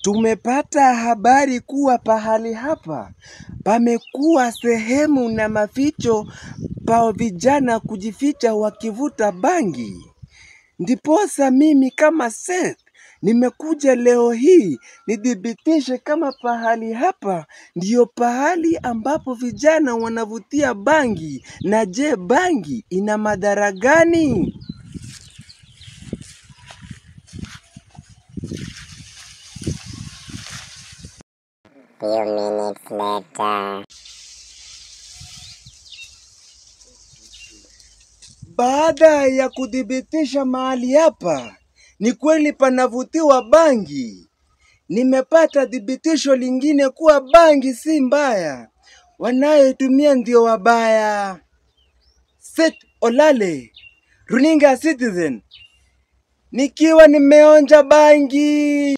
Tumepata habari kuwa pahali hapa pamekuwa sehemu na maficho pa vijana kujificha wakivuta bangi. Ndiposa mimi kama Seth nimekuja leo hii nidhibitishe kama pahali hapa ndiyo pahali ambapo vijana wanavutia bangi. Na je, bangi ina madhara gani? Few minutes later. Baada ya kudhibitisha mahali hapa ni kweli panavutiwa bangi, nimepata dhibitisho lingine kuwa bangi si mbaya, wanayotumia ndio wabaya. Seth Olale, Runinga Citizen, nikiwa nimeonja bangi.